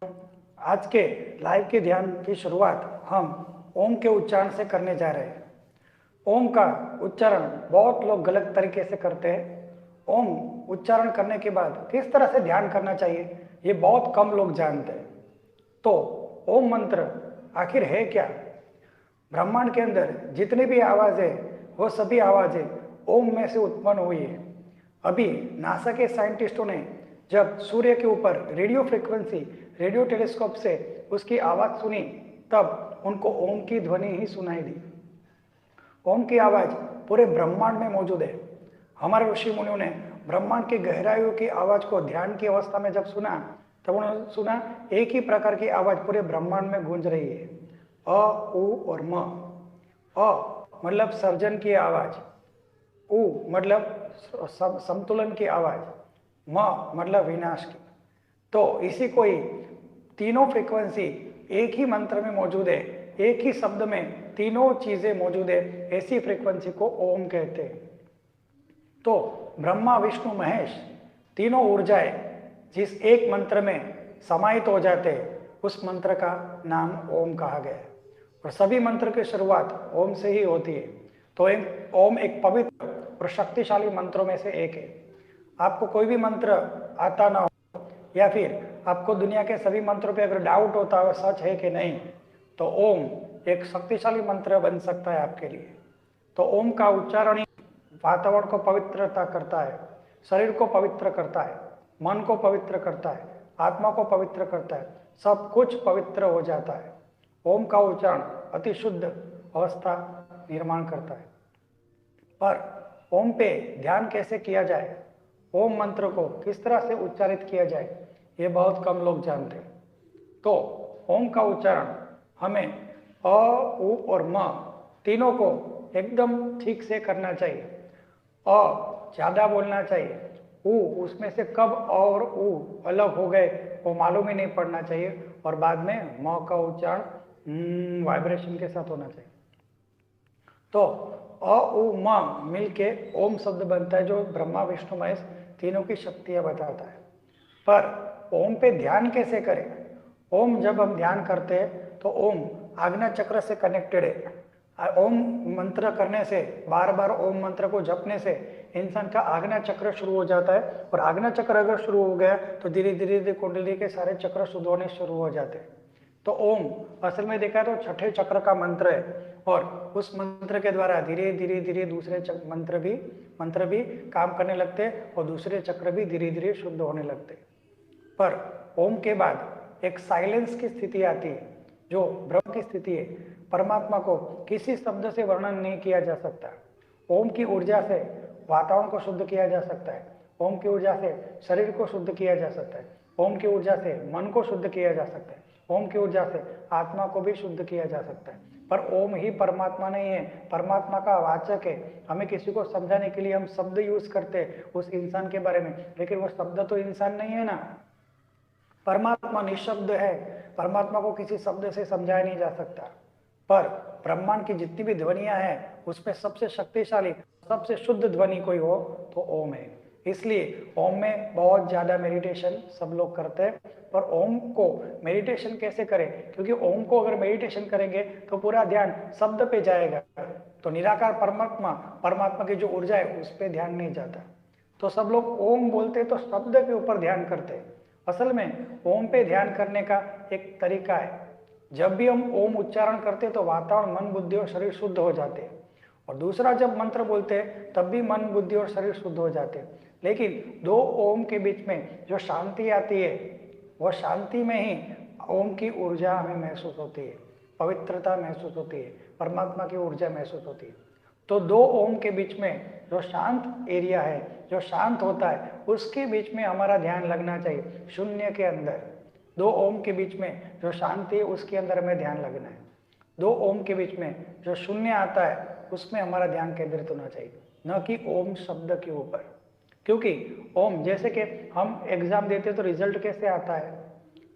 आज के लाइव के ध्यान की शुरुआत हम ओम के उच्चारण से करने जा रहे हैं। ओम का उच्चारण बहुत लोग गलत तरीके से करते हैं। ओम उच्चारण करने के बाद किस तरह से ध्यान करना चाहिए ये बहुत कम लोग जानते हैं। तो ओम मंत्र आखिर है क्या? ब्रह्मांड के अंदर जितनी भी आवाजें वो सभी आवाजें ओम में से उत्पन्न हुई है। अभी नासा के साइंटिस्टों ने जब सूर्य के ऊपर रेडियो फ्रिक्वेंसी रेडियो टेलीस्कोप से उसकी आवाज सुनी तब उनको ओम की ध्वनि ही सुनाई दी। ओम की आवाज पूरे ब्रह्मांड में मौजूद है। हमारे ऋषि मुनियों ने ब्रह्मांड की गहराइयों की आवाज को ध्यान की अवस्था में जब सुना तब उन्होंने सुना एक ही प्रकार की आवाज पूरे ब्रह्मांड में गूंज रही है। अ, उ और म। अ मतलब सर्जन की आवाज, उ मतलब संतुलन की आवाज, म मतलब विनाश की। तो इसी को ही तीनों फ्रीक्वेंसी एक ही मंत्र में मौजूद है, एक ही शब्द में तीनों चीजें मौजूद है, ऐसी फ्रीक्वेंसी को ओम कहते हैं। तो ब्रह्मा विष्णु महेश तीनों ऊर्जाएं जिस एक मंत्र में समाहित हो जाते हैं उस मंत्र का नाम ओम कहा गया है। और सभी मंत्र की शुरुआत ओम से ही होती है। तो ओम एक पवित्र और शक्तिशाली मंत्रों में से एक है। आपको कोई भी मंत्र आता ना हो या फिर आपको दुनिया के सभी मंत्रों पे अगर डाउट होता हो सच है कि नहीं, तो ओम एक शक्तिशाली मंत्र बन सकता है आपके लिए। तो ओम का उच्चारण ही वातावरण को पवित्रता करता है, शरीर को पवित्र करता है, मन को पवित्र करता है, आत्मा को पवित्र करता है, सब कुछ पवित्र हो जाता है। ओम का उच्चारण अति शुद्ध अवस्था निर्माण करता है। पर ओम पे ध्यान कैसे किया जाए, ओम मंत्र को किस तरह से उच्चारित किया जाए, ये बहुत कम लोग जानते हैं। तो ओम का उच्चारण हमें अ, उ और म तीनों को एकदम ठीक से करना चाहिए। अ ज्यादा बोलना चाहिए, उ उसमें से कब और उ अलग हो गए वो मालूम ही नहीं पड़ना चाहिए, और बाद में म का उच्चारण वाइब्रेशन के साथ होना चाहिए। तो अ उ म मिलके ओम शब्द बनता है जो ब्रह्मा विष्णु महेश तीनों की शक्तियां बताता है। पर ओम पे ध्यान कैसे करें? ओम जब हम ध्यान करते हैं तो ओम आज्ञा चक्र से कनेक्टेड है। ओम मंत्र करने से, बार बार ओम मंत्र को जपने से इंसान का आज्ञा चक्र शुरू हो जाता है, और आज्ञा चक्र अगर शुरू हो गया तो धीरे धीरे कुंडली के सारे चक्र शुद्ध होने शुरू हो जाते हैं। तो ओम असल में देखा तो छठे चक्र का मंत्र है, और उस मंत्र के द्वारा धीरे धीरे धीरे दूसरे मंत्र भी काम करने लगते हैं, और दूसरे चक्र भी धीरे धीरे शुद्ध होने लगते हैं। पर ओम के बाद एक साइलेंस की स्थिति आती है जो ब्रह्म की स्थिति है। परमात्मा को किसी शब्द से वर्णन नहीं किया जा सकता। ओम की ऊर्जा से वातावरण को शुद्ध किया जा सकता है, ओम की ऊर्जा से शरीर को शुद्ध किया जा सकता है, ओम की ऊर्जा से मन को शुद्ध किया जा सकता है, ओम की ऊर्जा से आत्मा को भी शुद्ध किया जा सकता है। पर ओम ही परमात्मा नहीं है, परमात्मा का वाचक है। हमें किसी को समझाने के लिए हम शब्द यूज करते हैं उस इंसान के बारे में, लेकिन वो शब्द तो इंसान नहीं है ना। परमात्मा निशब्द है, परमात्मा को किसी शब्द से समझाया नहीं जा सकता। पर ब्रह्मांड की जितनी भी ध्वनियां हैं उसमें सबसे शक्तिशाली, सबसे शुद्ध ध्वनि कोई हो तो ओम है। इसलिए ओम में बहुत ज्यादा मेडिटेशन सब लोग करते हैं। पर ओम को मेडिटेशन कैसे करें? क्योंकि ओम को अगर मेडिटेशन करेंगे तो पूरा ध्यान शब्द पे जाएगा, तो निराकार परमात्मा, परमात्मा की जो ऊर्जा है उस पर ध्यान नहीं जाता। तो सब लोग ओम बोलते तो शब्द के ऊपर ध्यान करते हैं। असल में ओम पे ध्यान करने का एक तरीका है। जब भी हम ओम उच्चारण करते तो वातावरण, मन, बुद्धि और शरीर शुद्ध हो जाते हैं, और दूसरा जब मंत्र बोलते हैं तब भी मन, बुद्धि और शरीर शुद्ध हो जाते हैं। लेकिन दो ओम के बीच में जो शांति आती है वह शांति में ही ओम की ऊर्जा हमें महसूस होती है, पवित्रता महसूस होती है, परमात्मा की ऊर्जा महसूस होती है। तो दो ओम के बीच में जो शांत एरिया है, जो शांत होता है, उसके बीच में हमारा ध्यान लगना चाहिए। शून्य के अंदर दो ओम के बीच में जो शांति है उसके अंदर हमें ध्यान लगना है। दो ओम के बीच में जो शून्य आता है उसमें हमारा ध्यान केंद्रित होना चाहिए, न कि ओम शब्द के ऊपर। क्योंकि ओम, जैसे कि हम एग्जाम देते तो रिजल्ट कैसे आता है,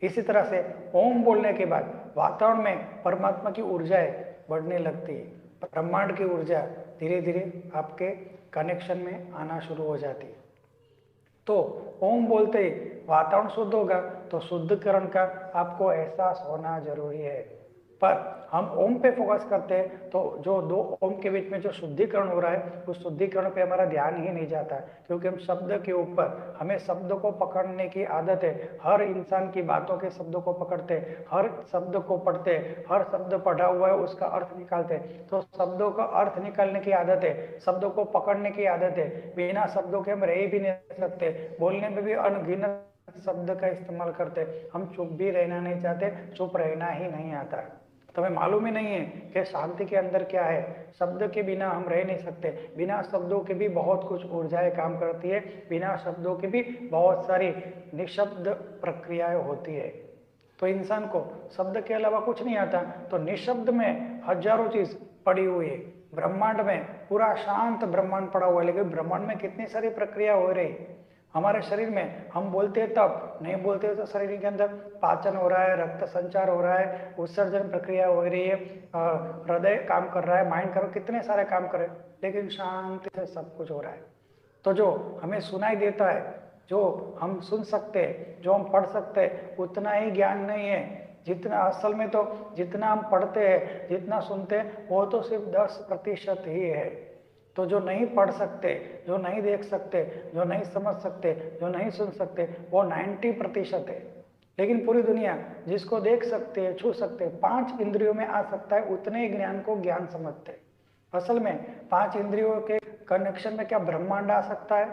इसी तरह से ओम बोलने के बाद वातावरण में परमात्मा की ऊर्जाएं बढ़ने लगती है, ब्रह्मांड की ऊर्जा धीरे धीरे आपके कनेक्शन में आना शुरू हो जाती है। तो ओम बोलते ही वातावरण शुद्ध होगा तो शुद्धिकरण का आपको एहसास होना जरूरी है। पर हम ओम पे फोकस करते हैं तो जो दो ओम के बीच में जो शुद्धिकरण हो रहा है उस शुद्धिकरण पे हमारा ध्यान ही नहीं जाता है, क्योंकि हम शब्द के ऊपर, हमें शब्द को पकड़ने की आदत है। हर इंसान की बातों के शब्दों को पकड़ते हैं, हर शब्द को पढ़ते हैं, हर शब्द पढ़ा हुआ है उसका अर्थ निकालते हैं। तो शब्दों का अर्थ निकालने की आदत है, शब्दों को पकड़ने की आदत है। बिना शब्दों के हम रह भी नहीं सकते, बोलने में भी अनगिनत शब्द का इस्तेमाल करते, हम चुप भी रहना नहीं चाहते, चुप रहना ही नहीं आता। तो हमें मालूम ही नहीं है कि शांति के अंदर क्या है। शब्द के बिना हम रह नहीं सकते, बिना शब्दों के भी बहुत कुछ ऊर्जाएं काम करती है, बिना शब्दों के भी बहुत सारी निशब्द प्रक्रियाएं होती है। तो इंसान को शब्द के अलावा कुछ नहीं आता, तो निशब्द में हजारों चीज पड़ी हुई है। ब्रह्मांड में पूरा शांत ब्रह्मांड पड़ा हुआ है, लेकिन ब्रह्मांड में कितनी सारी प्रक्रिया हो रही। हमारे शरीर में हम बोलते हैं तब, नहीं बोलते हैं तो शरीर के अंदर पाचन हो रहा है, रक्त संचार हो रहा है, उत्सर्जन प्रक्रिया हो रही है, हृदय काम कर रहा है, माइंड कर, कितने सारे काम कर रहे हैं, लेकिन शांति से सब कुछ हो रहा है। तो जो हमें सुनाई देता है, जो हम सुन सकते हैं, जो हम पढ़ सकते हैं, उतना ही ज्ञान नहीं है जितना असल में। तो जितना हम पढ़ते हैं, जितना सुनते हैं, वो तो सिर्फ 10% ही है। तो जो नहीं पढ़ सकते, जो नहीं देख सकते, जो नहीं समझ सकते, जो नहीं सुन सकते, वो 90% है। लेकिन पूरी दुनिया जिसको देख सकते हैं, छू सकते हैं, 5 इंद्रियों में आ सकता है, उतने ही ज्ञान को ज्ञान समझते हैं। असल में 5 इंद्रियों के कनेक्शन में क्या ब्रह्मांड आ सकता है?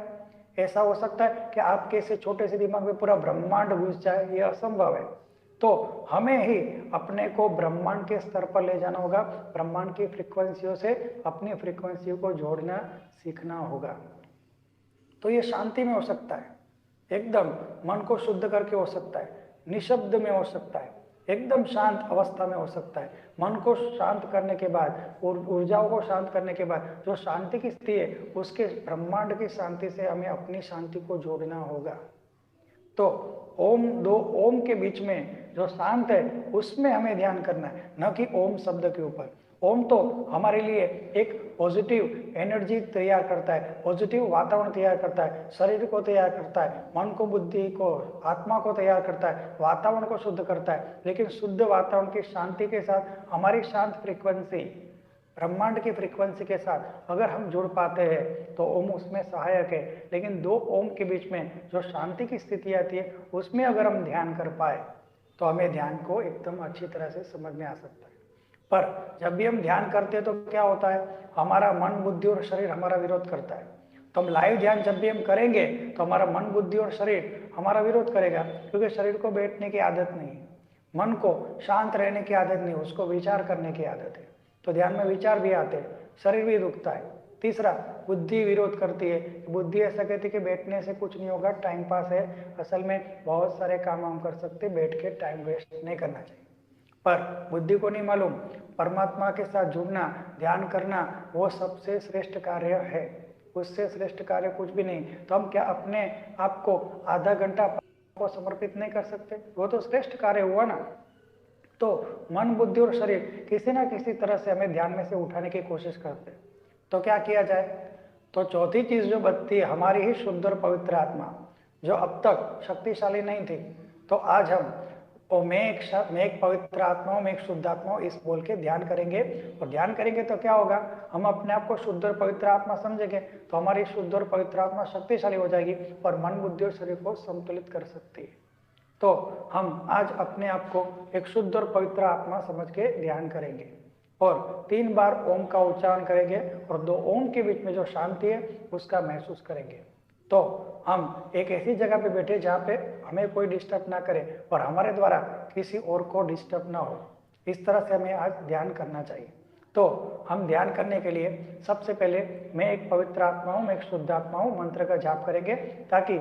ऐसा हो सकता है कि आपके से छोटे से दिमाग में पूरा ब्रह्मांड घुस जाए? ये असंभव है। तो हमें ही अपने को ब्रह्मांड के स्तर पर ले जाना होगा, ब्रह्मांड की फ्रीक्वेंसियों से अपनी फ्रीक्वेंसियों को जोड़ना सीखना होगा। तो ये शांति में हो सकता है, एकदम मन को शुद्ध करके हो सकता है, निशब्द में हो सकता है, एकदम शांत अवस्था में हो सकता है। मन को शांत करने के बाद, ऊर्जाओं को शांत करने के बाद जो शांति की स्थिति है, उसके ब्रह्मांड की शांति से हमें अपनी शांति को जोड़ना होगा। तो ओम, दो ओम के बीच में जो शांत है उसमें हमें ध्यान करना है, न कि ओम शब्द के ऊपर। ओम तो हमारे लिए एक पॉजिटिव एनर्जी तैयार करता है, पॉजिटिव वातावरण तैयार करता है, शरीर को तैयार करता है, मन को, बुद्धि को, आत्मा को तैयार करता है, वातावरण को शुद्ध करता है। लेकिन शुद्ध वातावरण की शांति के साथ हमारी शांत फ्रीक्वेंसी, ब्रह्मांड की फ्रीक्वेंसी के साथ अगर हम जुड़ पाते हैं तो ओम उसमें सहायक है। लेकिन दो ओम के बीच में जो शांति की स्थिति आती है, उसमें अगर हम ध्यान कर पाए तो हमें ध्यान को एकदम अच्छी तरह से समझ में आ सकता है। पर जब भी हम ध्यान करते हैं तो क्या होता है, हमारा मन, बुद्धि और शरीर हमारा विरोध करता है। तो हम लाइव ध्यान जब भी हम करेंगे तो हमारा मन, बुद्धि और शरीर हमारा विरोध करेगा, क्योंकि शरीर को बैठने की आदत नहीं है, मन को शांत रहने की आदत नहीं, उसको विचार करने की आदत है। तो ध्यान में विचार भी आते हैं, शरीर भी दुखता है। तीसरा, बुद्धि विरोध करती है। बुद्धि ऐसा कहती है कि बैठने से कुछ नहीं होगा, टाइम पास है। असल में बहुत सारे काम हम कर सकते, बैठ के टाइम वेस्ट नहीं करना चाहिए। पर बुद्धि को नहीं मालूम, परमात्मा के साथ जुड़ना, ध्यान करना वो सबसे श्रेष्ठ कार्य है, उससे श्रेष्ठ कार्य कुछ भी नहीं। तो हम क्या अपने आप को आधा घंटा को समर्पित नहीं कर सकते? वो तो श्रेष्ठ कार्य हुआ ना। तो मन, बुद्धि और शरीर किसी ना किसी तरह से हमें ध्यान में से उठाने की कोशिश करते हैं। तो क्या किया जाए? तो चौथी चीज जो बचती है, हमारी ही शुद्ध और पवित्र आत्मा, जो अब तक शक्तिशाली नहीं थी। तो आज हम मैं एक पवित्र आत्मा हूँ, मैं एक शुद्ध आत्मा हूँ, इस बोल के ध्यान करेंगे। और ध्यान करेंगे तो क्या होगा, हम अपने आप को शुद्ध और पवित्र आत्मा समझेंगे, तो हमारी शुद्ध और पवित्र आत्मा शक्तिशाली हो जाएगी और मन, बुद्धि और शरीर को संतुलित कर सकती है। तो हम आज अपने आप को एक शुद्ध और पवित्र आत्मा समझ के ध्यान करेंगे और 3 बार ओम का उच्चारण करेंगे और 2 ओम के बीच में जो शांति है उसका महसूस करेंगे। तो हम एक ऐसी जगह पे बैठे जहाँ पे हमें कोई डिस्टर्ब ना करे और हमारे द्वारा किसी और को डिस्टर्ब ना हो, इस तरह से हमें आज ध्यान करना चाहिए। तो हम ध्यान करने के लिए सबसे पहले मैं एक पवित्र आत्मा हूँ, मैं एक शुद्ध आत्मा हूँ मंत्र का जाप करेंगे, ताकि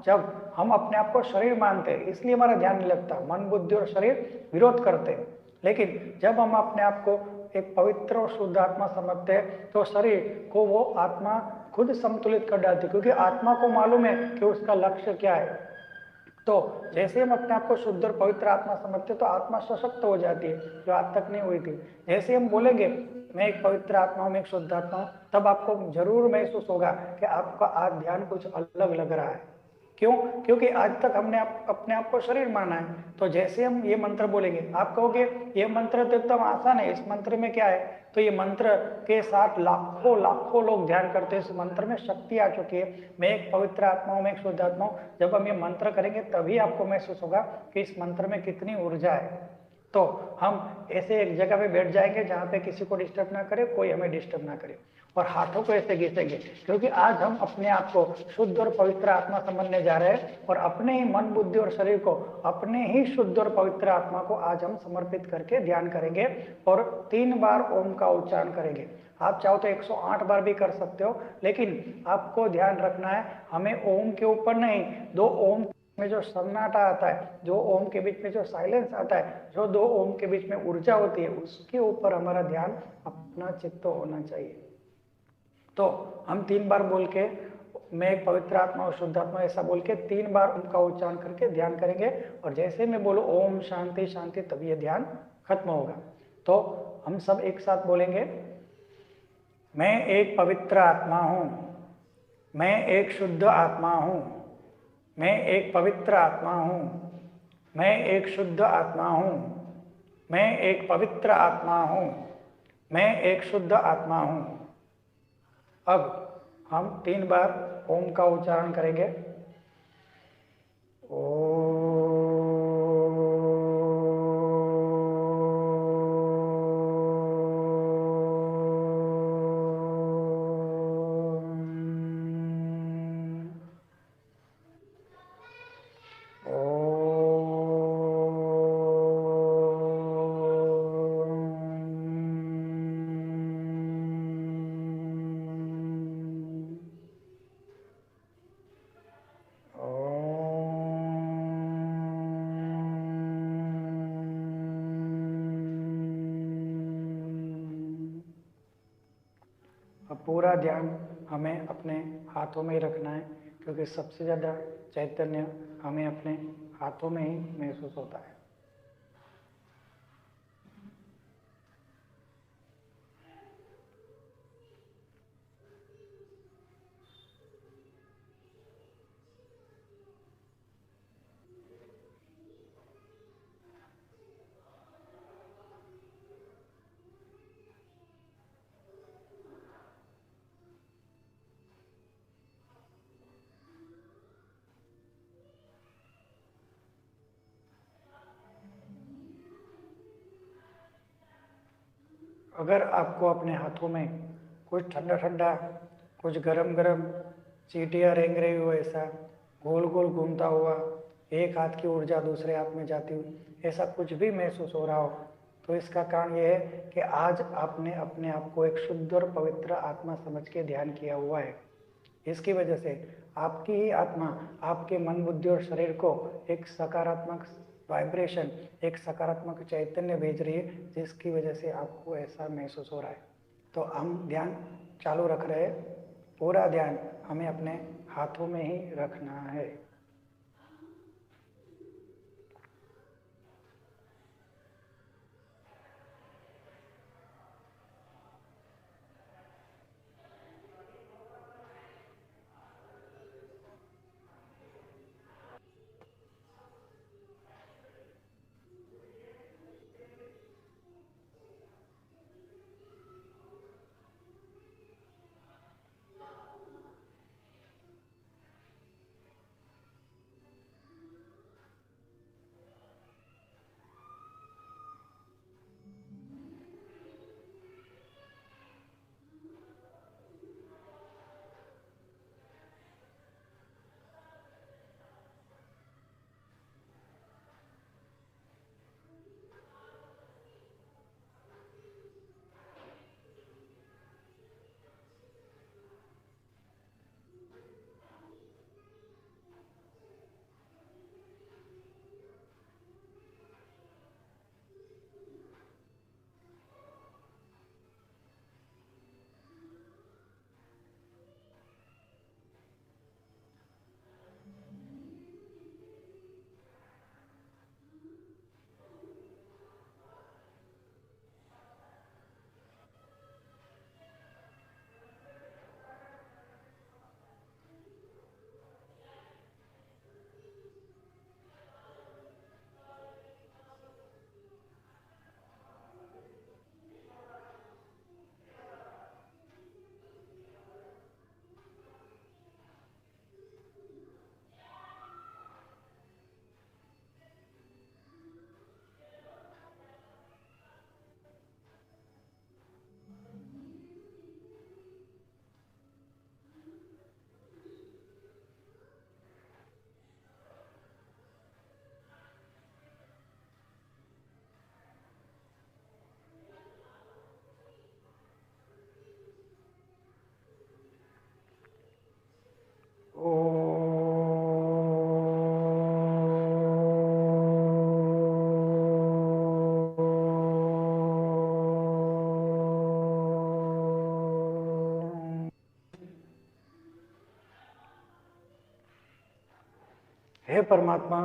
जब हम अपने आप को शरीर मानते हैं इसलिए हमारा ध्यान नहीं लगता, मन, बुद्धि और शरीर विरोध करते हैं। लेकिन जब हम अपने आप को एक पवित्र और शुद्ध आत्मा समझते हैं तो शरीर को वो आत्मा खुद संतुलित कर डालती है, क्योंकि आत्मा को मालूम है कि उसका लक्ष्य क्या है। तो जैसे हम अपने आप को शुद्ध और पवित्र आत्मा समझते तो आत्मा सशक्त हो जाती है, जो आज तक नहीं हुई थी। जैसे हम बोलेंगे मैं एक पवित्र आत्मा हूँ, मैं एक शुद्ध आत्मा हूँ, तब आपको जरूर महसूस होगा कि आपका आज ध्यान कुछ अलग लग रहा है, क्यों? क्योंकि आज तक हमने अपने आप को शरीर माना है। तो जैसे हम ये मंत्र बोलेंगे, आप कहोगे ये मंत्र तो एकदम आसान है, इस मंत्र में क्या है? तो ये मंत्र के साथ लाखों लाखों लोग ध्यान करते हैं, इस मंत्र में शक्ति आ चुकी है। मैं एक पवित्र आत्मा हूँ, मैं एक शुद्ध आत्मा हूँ। जब हम ये मंत्र करेंगे तभी आपको महसूस होगा कि इस मंत्र में कितनी ऊर्जा है। तो हम ऐसे एक जगह पे बैठ जाएंगे जहाँ पे किसी को डिस्टर्ब ना करे, कोई हमें डिस्टर्ब ना करे, और हाथों को ऐसे घिसेंगे, क्योंकि आज हम अपने आप को शुद्ध और पवित्र आत्मा समझने जा रहे हैं, और अपने ही मन, बुद्धि और शरीर को अपने ही शुद्ध और पवित्र आत्मा को आज हम समर्पित करके ध्यान करेंगे और 3 बार ओम का उच्चारण करेंगे। आप चाहो तो 108 बार भी कर सकते हो, लेकिन आपको ध्यान रखना है हमें ओम के ऊपर नहीं, 2 ओम में जो सन्नाटा आता है, जो ओम के बीच में जो साइलेंस आता है, जो 2 ओम के बीच में ऊर्जा होती है, उसके ऊपर हमारा ध्यान, अपना चित्त होना चाहिए। तो हम 3 बार बोल के, मैं एक पवित्र आत्मा और शुद्ध आत्मा ऐसा बोल के 3 बार उनका उच्चारण करके ध्यान करेंगे, और जैसे मैं बोलूं ओम शांति शांति, तभी ये ध्यान खत्म होगा। तो हम सब एक साथ बोलेंगे, मैं एक पवित्र आत्मा हूं, मैं एक शुद्ध आत्मा हूं, मैं एक पवित्र आत्मा हूं, मैं एक शुद्ध आत्मा हूं, मैं एक पवित्र आत्मा हूं, मैं एक शुद्ध आत्मा हूं। अब हम 3 बार ओम का उच्चारण करेंगे। पूरा ध्यान हमें अपने हाथों में ही रखना है, क्योंकि सबसे ज़्यादा चैतन्य हमें अपने हाथों में ही महसूस होता है। अगर आपको अपने हाथों में कुछ ठंडा ठंडा, कुछ गरम गरम चींटियाँ रेंग रही हो, ऐसा गोल गोल घूमता हुआ, एक हाथ की ऊर्जा दूसरे हाथ में जाती हुई, ऐसा कुछ भी महसूस हो रहा हो, तो इसका कारण यह है कि आज आपने अपने आप को एक शुद्ध और पवित्र आत्मा समझ के ध्यान किया हुआ है। इसकी वजह से आपकी ही आत्मा आपके मन, बुद्धि और शरीर को एक सकारात्मक वाइब्रेशन, एक सकारात्मक चैतन्य भेज रही है, जिसकी वजह से आपको ऐसा महसूस हो रहा है। तो हम ध्यान चालू रख रहे हैं, पूरा ध्यान हमें अपने हाथों में ही रखना है। परमात्मा,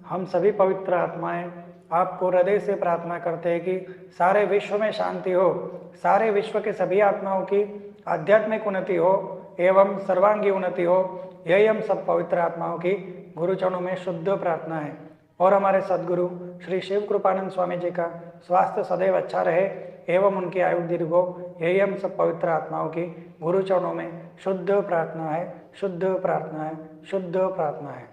हम सभी पवित्र आत्माएं आपको हृदय से प्रार्थना करते हैं कि सारे विश्व में शांति हो, सारे विश्व के सभी आत्माओं की आध्यात्मिक उन्नति हो एवं सर्वांगी उन्नति हो। यही हम सब पवित्र आत्माओं की गुरुचरणों में शुद्ध प्रार्थना है। और हमारे सदगुरु श्री शिव कृपानंद स्वामी जी का स्वास्थ्य सदैव अच्छा रहे एवं उनकी आयु दीर्घ हो। यही हम सब पवित्र आत्माओं की गुरुचरणों में शुद्ध प्रार्थना है, शुद्ध प्रार्थना है, शुद्ध प्रार्थना है।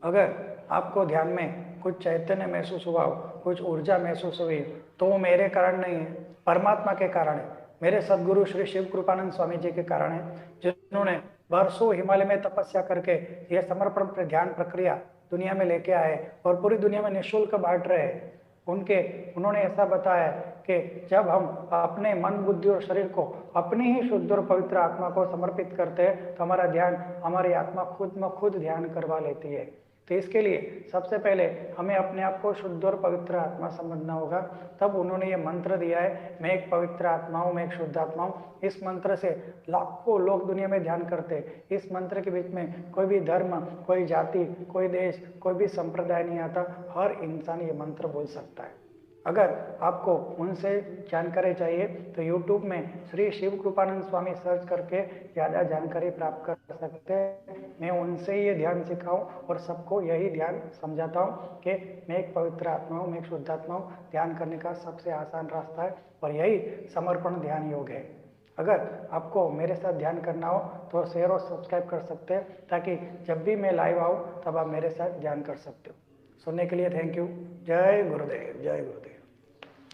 अगर आपको ध्यान में कुछ चैतन्य महसूस हुआ हो, कुछ ऊर्जा महसूस हुई, तो वो मेरे कारण नहीं है, परमात्मा के कारण है, मेरे सदगुरु श्री शिव कृपानंद स्वामी जी के कारण है, जिन्होंने वर्षों हिमालय में तपस्या करके यह समर्पण ध्यान प्रक्रिया दुनिया में लेके आए और पूरी दुनिया में निःशुल्क बांट रहे हैं। उन्होंने ऐसा बताया कि जब हम अपने मन, बुद्धि और शरीर को अपनी ही शुद्ध और पवित्र आत्मा को समर्पित करते हैं तो हमारा ध्यान, हमारी आत्मा खुद में खुद ध्यान करवा लेती है। तो इसके लिए सबसे पहले हमें अपने आप को शुद्ध और पवित्र आत्मा समझना होगा। तब उन्होंने ये मंत्र दिया है, मैं एक पवित्र आत्मा हूँ, मैं एक शुद्ध आत्मा हूँ। इस मंत्र से लाखों लोग दुनिया में ध्यान करते हैं। इस मंत्र के बीच में कोई भी धर्म, कोई जाति, कोई देश, कोई भी संप्रदाय नहीं आता। हर इंसान ये मंत्र बोल सकता है। अगर आपको उनसे जानकारी चाहिए तो YouTube में श्री शिव कृपानंद स्वामी सर्च करके ज़्यादा जानकारी प्राप्त कर सकते हैं। मैं उनसे ये ध्यान सिखाऊं और सबको यही ध्यान समझाता हूँ कि मैं एक पवित्र आत्मा हूँ, मैं एक शुद्ध आत्मा हूँ। ध्यान करने का सबसे आसान रास्ता है और यही समर्पण ध्यान योग है। अगर आपको मेरे साथ ध्यान करना हो तो शेयर और सब्सक्राइब कर सकते हैं, ताकि जब भी मैं लाइव आऊँ तब आप मेरे साथ ध्यान कर सकते हो। सुनने के लिए थैंक यू। जय गुरुदेव, जय गुरुदेव।